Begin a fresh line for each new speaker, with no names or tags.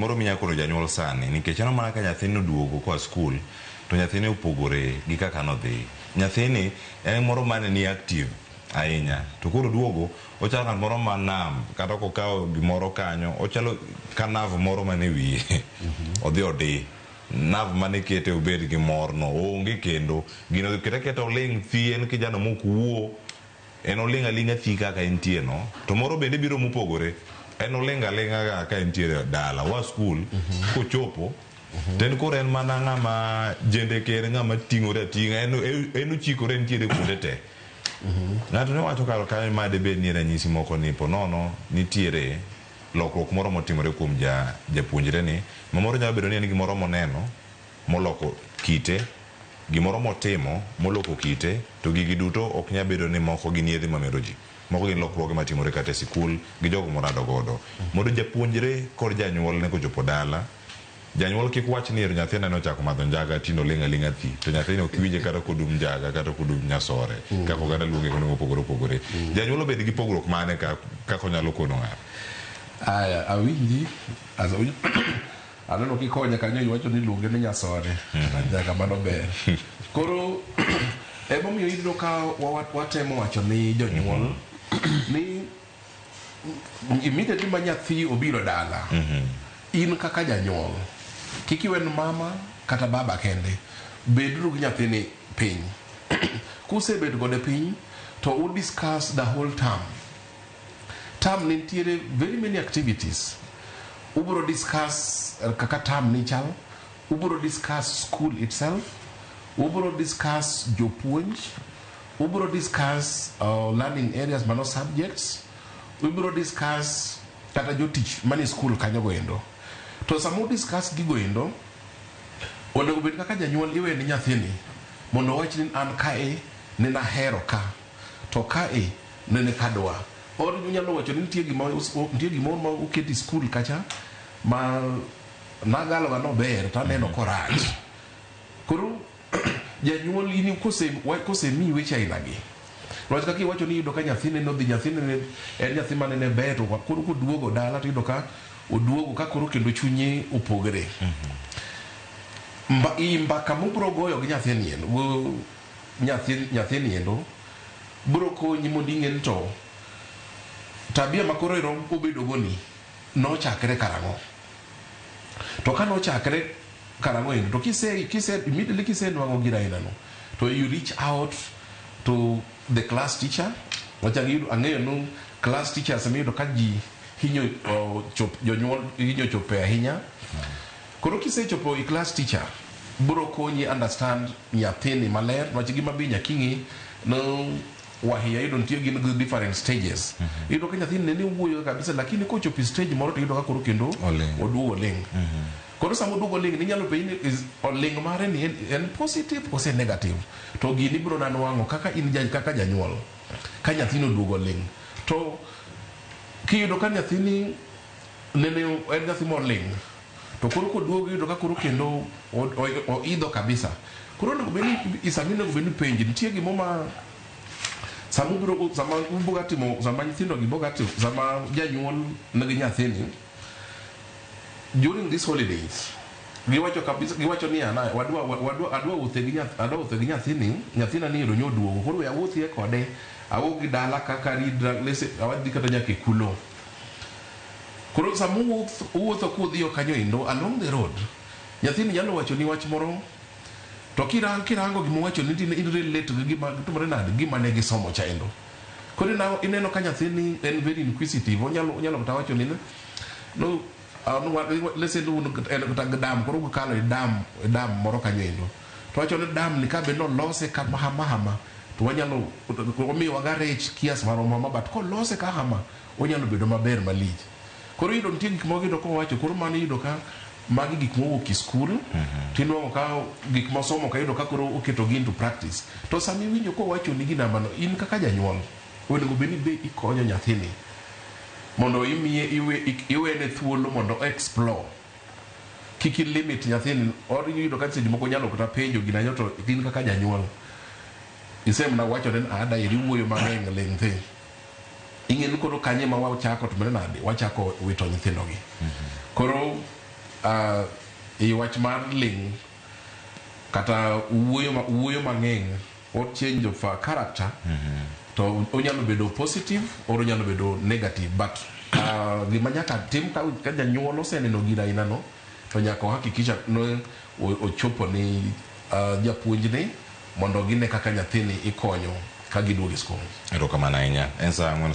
moro minya kono janyuol sani nikech ano mana ka nyathino duogo kwa skul to nyathine opogore gi kaka nodhi. Nyathini en moro mane ni active ahinya to koro duogo ochalo kan moro manam kata kokao gimoro kanyo ochalo ka nav moro mane wiye odhi odi nav mane kete obed gi morno onge kendo gino kete oling thi en kijana mokuo en oling alinga thi kaka entie no to moro bende biro mopogore en oling alinga ka entie dala wa skul kochopo ten koro en mana ng'ama jende kere ng'ama ting'ore ating'a en ochikore nitiere kuonde te. Ng'ato ne wacho karo kae ma debed ni ranyisi moko ni po nono nitiere lokruok moro motimore kuom japuonjre ni mamoro nyalo bedo ni en gimoro moneno moloko kite, gimoro motimo moloko kite, to gigi duto ok nyalo bedo ni moko gin yedhi mamero ji, moko gin lokruoge matimore kata e sikul gi jogo morado godo. Mondo japuonjre kod janyuol ne kochopo dala, janyuol kik wach ni nyathina nochako madho njaga tino linga linga thi to nyathina ok winje kata kodum njaga kata kodum nyasore kaka oganda luonge kono mopogore opogore. Janyuol obed gi pogruok mane kaka onyalo kono ng'ato.
Aya awinji aneno kikonya kanyo iwacho ni luonge ni nyasore njaga mano ber. Koro emomiyo iyudo ka watemo wacho ni jonyuol ni immediately ma nyathi obiro dala in kaka janyuol kik iwen mama kata baba kende bedru gi nyathini piny kusebet gode piny to u discuss the whole term nitiere very many activities ubro discuss kaka term ni chal, ubro discuss school itself, ubro discuss jopuonj, ubro discuss learning areas mano subjects, ubro discuss kata jotich mani school kanyo goendo. To samu discuss gigoendo onego bed kaka janyuol iwe ni nyathini mondo wach ni an kae nena hero ka to kae nene kadwa or nyalo wacho ni nitie gimoro ma uketi school kacha ma nagalo ga no ber ta neno korach. Koro janyuol ini kose mi weche ainagi wach kaka iwacho ni yudo ka nyathine no dhi nyathine en nyathi mane ne ber to koro koduogo dala to yudo ka oduogo ka koro kendo chunye opogore. Mbaka mobro goyo gi nyathini en nyathini endo bro konyi mondo ing'e to tabia makoro ero obedo goni nochakre karang'o, to ka nochakre karang'o endo to immediately kisenwang'o gira ainano to you reach out to the class teacher. Ang'eyo no class teachers miyudo ka ji hinyo jonyuol hinyo chope ahinya. Koro kisechopo i class teacher bro konyi understand nyathini maler wach gima bi nyaking'i no wahiya yudo nitie gin different stages. Yudo ka nyathini ne wuoyo kabisa lakini kochopo stage moro to yudo ka koro kendo oduogo ling. Koro samo duogo ling ni nyalo penj ni ling mare ni en positive ose negative. To gini bro nanwang'o kaka in kaka janyuol ka nyathino duogo ling. To kiyudo ka nyathini nene en nyathi moling to koro koduogo yudo ka koro kendo oidho kabisa. Koro nego beni isamino nego beni penj nitie gimo ma sama nyithindo gibogati sama janyuol nigi nyathini during these holidays giwacho kabisa giwacho ni adwa wuothe gi nyathina ni ero nyoduogo koro ya wuothie kode awo gi dala kaka ridra lese awadhi kata nyaka kulo. Koro samu wuotho kudhiyo kanyo endo along the road nyathini nyalo wacho ni wach moro to kirango gimo wacho ni in relate gi gima tumore nade gima ne gisomo cha endo. Koro ineno ka nyathini en very inquisitive onyalo kata wacho ni no lese lu en kata dam koro kalo dam moro kanyo endo to wacho ni dam ni kabe no lose kama hama to wanyalo omiyo waga rech kias maromo but ko lose ka hama onyalo bedo maber malich. Koro yudo nitie gik moko ko wacho koro mano yudo ka magi gik mowuok e skul tinwang'o ka gik mosomo ka yudo ka koro oketo gi into practice. To sami winjo ko wacho ni ginamano in kaka janyuol onego beni be ikonyo nyathini mondo imiye iwene thuolo mondo explore kiki limit nyathini or yudo ka seche moko nyalo kata penjo ginanyo to in kaka janyuol isemna wacho ni ada iri wuoyo mang'eny leng'e ing'en koro kanye ma wachako to mene nade wachako wito nyithindo gi. Koro e wach mar ling kata wuoyo mang'eny or change of character to onyalo bedo positive or onyalo bedo negative, but gima nyaka tim ka janyuol oseneno gina ina no to nyaka hakikisha no ochopo ni japuonjni mondo gine kaka nyathini ikonyo ka giduogo e skul.
Erokamano ahinya. En saa 4